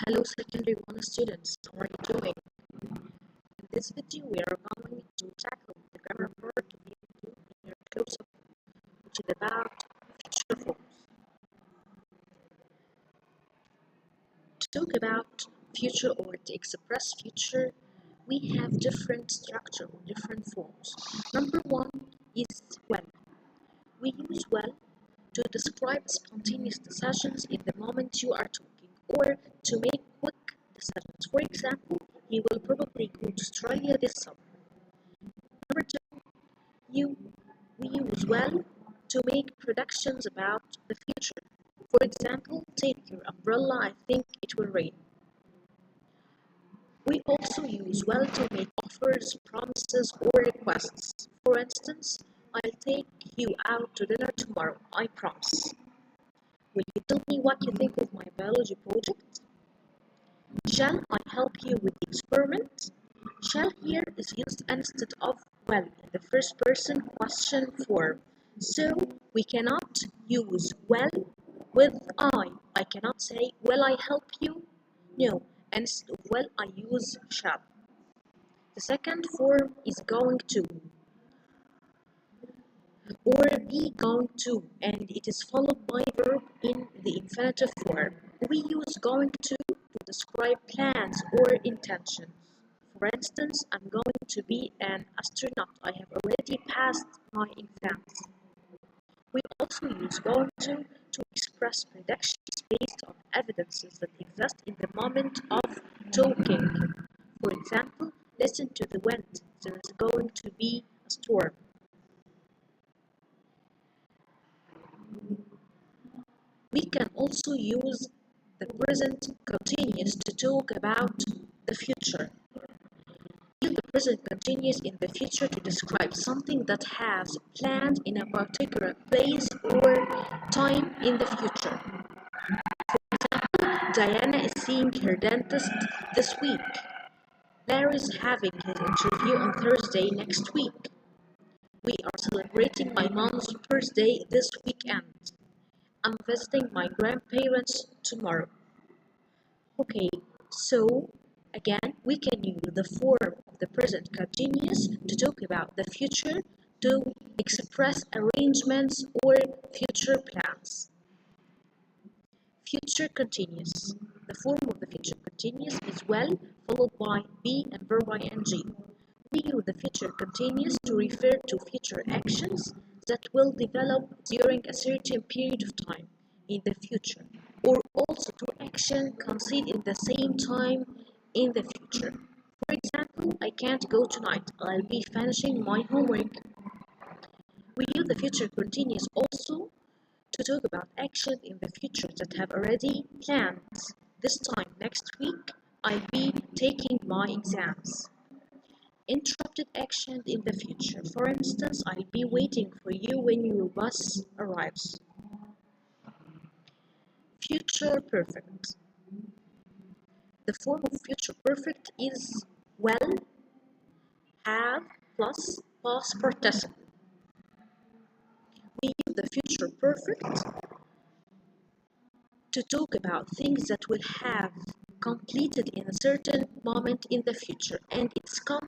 Hello secondary 1 students, how are you doing? In this video we are going to tackle the grammar part of Unit 2 in your close-up, which is about future forms. To talk about future or to express future, we have different structure or different forms. Number 1 is when. We use well to describe spontaneous decisions in the moment you are talking or to make quick decisions. For example, he will probably go to Australia this summer. Number 2, we use well to make predictions about the future. For example, take your umbrella, I think it will rain. We also use well to make offers, promises, or requests. For instance, I'll take you out to dinner tomorrow, I promise. Will you tell me what you think of my biology project? Shall I help you with the experiment? Shall here is used instead of well in the first person question form. So we cannot use well with I. I cannot say, will I help you? No, instead of well I use shall. The second form is going to or be going to, and it is followed by verb in the infinitive form. We use going to describe plans or intentions. For instance, I'm going to be an astronaut. I have already passed my exams. We also use going to express predictions based on evidences that exist in the moment of talking. For example, listen to the wind. There is going to be a storm. We can also use the present continuous to talk about the future. Use the present continuous in the future to describe something that has planned in a particular place or time in the future. For example, Diana is seeing her dentist this week. Larry is having his interview on Thursday next week. We are celebrating my mom's birthday this weekend. I'm visiting my grandparents tomorrow. Okay, so again, we can use the form of the present continuous to talk about the future to express arrangements or future plans. Future continuous. The form of the future continuous is well followed by be and verb ing. We use the future continuous to refer to future actions that will develop during a certain period of time in the future, or also to action conceived in the same time in the future. For example, I can't go tonight. I'll be finishing my homework. We use the future continuous also to talk about actions in the future that have already planned. This time next week, I'll be taking my exams. Interrupted action in the future. For instance, I'll be waiting for you when your bus arrives. Future perfect. The form of future perfect is well, have, plus past participle. We use the future perfect to talk about things that will have completed in a certain moment in the future, and it's come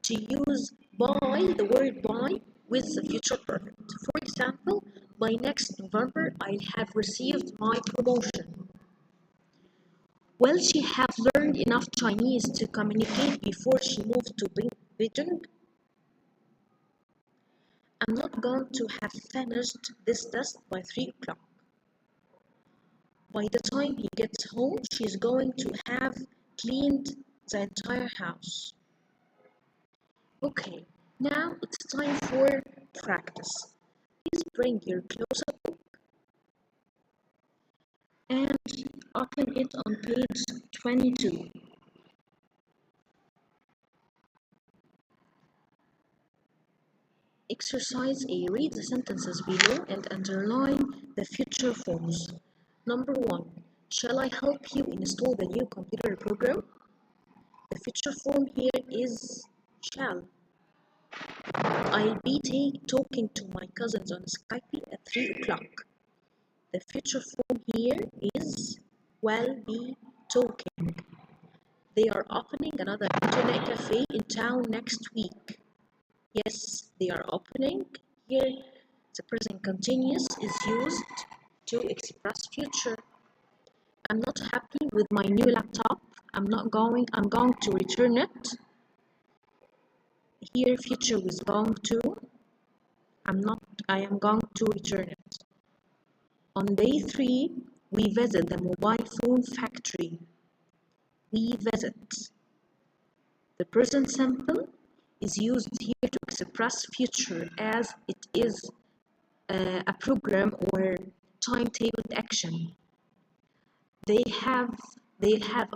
to use by, the word by, with the future perfect. For example, by next November I'll have received my promotion. Will she have learned enough Chinese to communicate before she moved to Beijing? I'm not going to have finished this test by 3 o'clock. By the time he gets home, she's going to have cleaned the entire house. Okay, now it's time for practice. Please bring your close-up book and open it on page 22. Exercise A. Read the sentences below and underline the future forms. Number 1. Shall I help you install the new computer program? The future form here is shall. I'll be talking to my cousins on Skype at 3 o'clock. The future form here is will be talking. They are opening another internet cafe in town next week. Yes, they are opening. Here, the present continuous is used to express future. I'm not happy with my new laptop. I'm going to return it. Here, future is going to. I am going to return it. On day 3, we visit the mobile phone factory. We visit. The present simple is used here to express future as it is a program or timetabled action. They'll have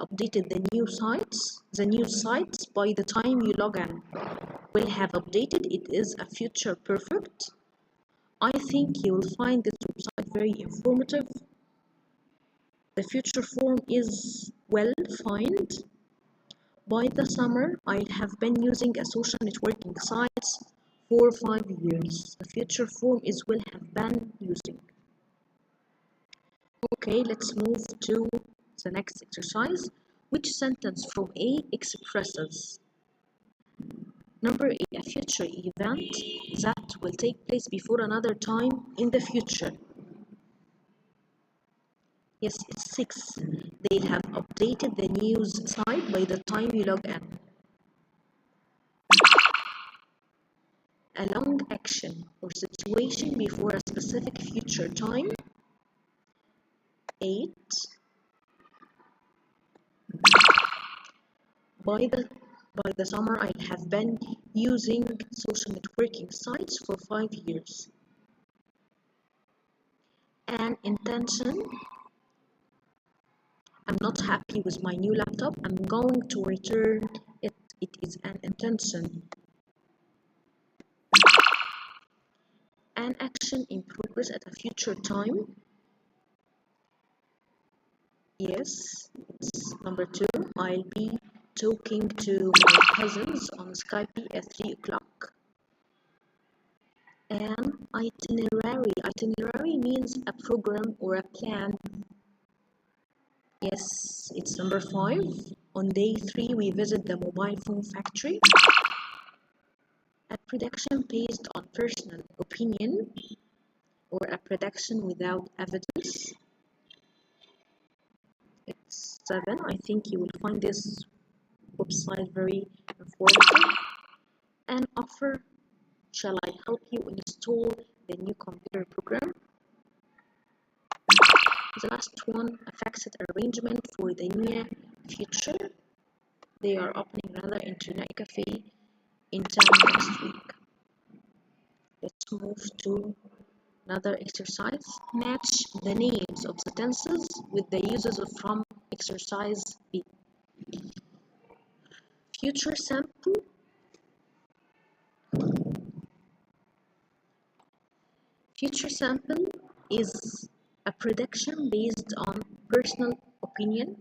updated the new sites. The new sites by the time you log in will have updated. It is a future perfect. I think you will find this website very informative. The future form is well defined. By the summer, I have been using a social networking sites for 5 years. The future form is will have been using. Okay, let's move to the next exercise. Which sentence from A expresses? Number A, a future event that will take place before another time in the future. Yes, it's 6. They'll have updated the news site by the time you log in. A long action or situation before a specific future time. 8. By the summer, I have been using social networking sites for 5 years. An intention. I'm not happy with my new laptop. I'm going to return it. It is an intention. An action in progress at a future time. Yes, it's number 2. I'll be talking to my cousins on Skype at 3 o'clock. An itinerary. Itinerary means a program or a plan. Yes, it's number 5. On day 3, we visit the mobile phone factory. A prediction based on personal opinion or a prediction without evidence. It's 7. I think you will find this website very informative. An offer. Shall I help you install the new computer program? The last one, a fixed arrangement for the near future. They are opening another internet cafe in town next week. Let's move to another exercise. Match the names of the tenses with the uses from exercise B. Future simple. Future simple is a prediction based on personal opinion.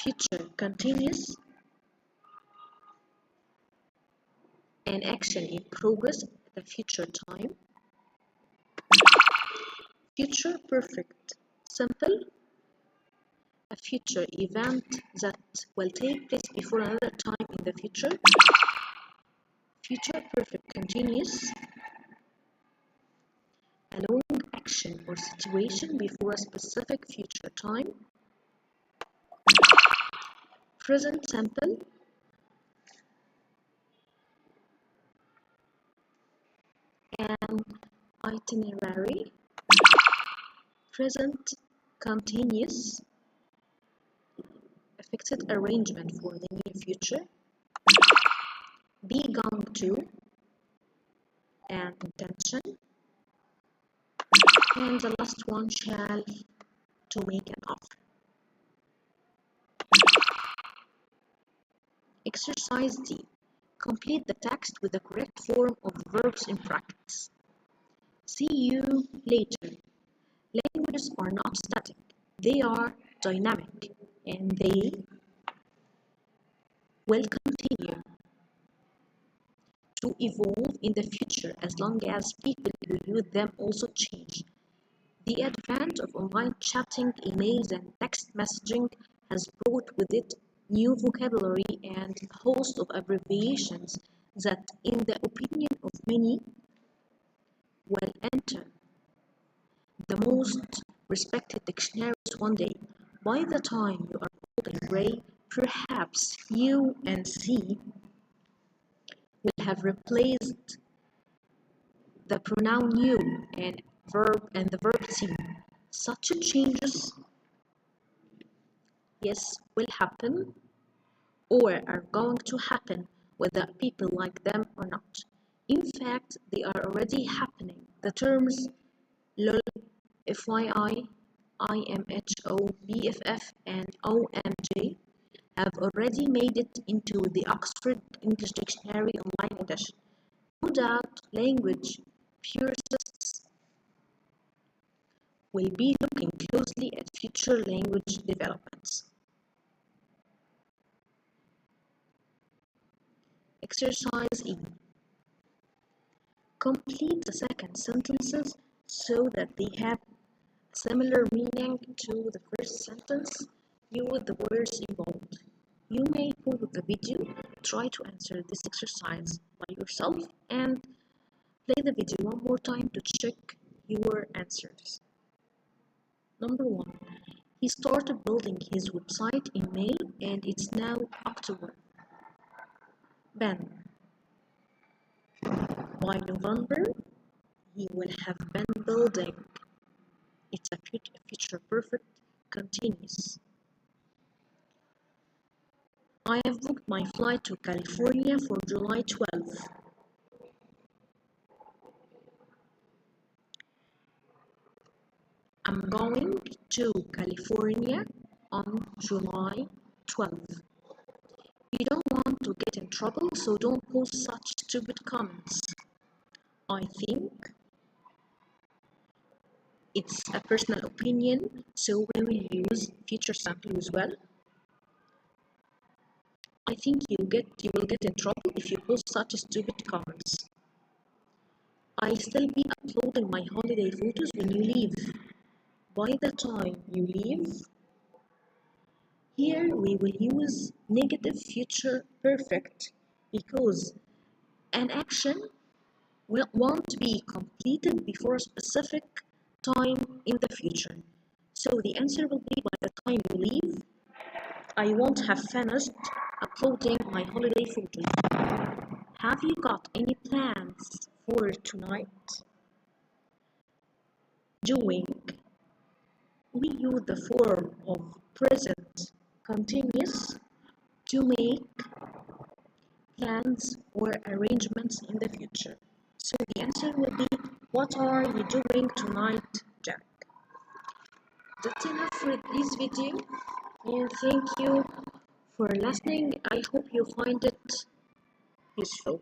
Future continuous, an action in progress at the future time. Future perfect, simple, a future event that will take place before another time in the future. Future perfect continuous, a long action or situation before a specific future time. Present simple, an itinerary. Present continuous, a fixed arrangement for the near future. Be going to, an intention. And the last one, shall, to make an offer. Exercise D. Complete the text with the correct form of verbs in brackets. See you later. Languages are not static. They are dynamic and they will continue to evolve in the future as long as people who use them also change. The advent of online chatting, emails, and text messaging has brought with it new vocabulary and a host of abbreviations that, in the opinion of many, will enter the most respected dictionaries one day. By the time you are old and gray, perhaps you and C will have replaced the pronoun you and the verb see. Such changes, yes, will happen or are going to happen whether people like them or not. In fact, they are already happening. The terms LOL, FYI, IMHO, BFF, and OMG have already made it into the Oxford English Dictionary Online Edition. No doubt, language purists will be looking closely at future language developments. Exercise E. Complete the second sentences so that they have similar meaning to the first sentence. Use the words involved. You may pause the video, try to answer this exercise by yourself, and play the video one more time to check your answers. Number 1. He started building his website in May and it's now October. Ben. By November, he will have been building. It's a future perfect continuous. I have booked my flight to California for July 12th. I'm going to California on July 12th. You don't want to get in trouble, so don't post such stupid comments. I think it's a personal opinion, so we will use future simple as well. I think you will get in trouble if you post such stupid comments. I'll still be uploading my holiday photos when you leave. By the time you leave, here we will use negative future perfect because an action won't be completed before a specific time in the future. So the answer will be by the time you leave, I won't have finished uploading my holiday photos. Have you got any plans for tonight? Doing. We use the form of present continuous to make plans or arrangements in the future. So the answer will be, what are you doing tonight, Jack? That's enough for this video, and thank you for listening. I hope you find it useful.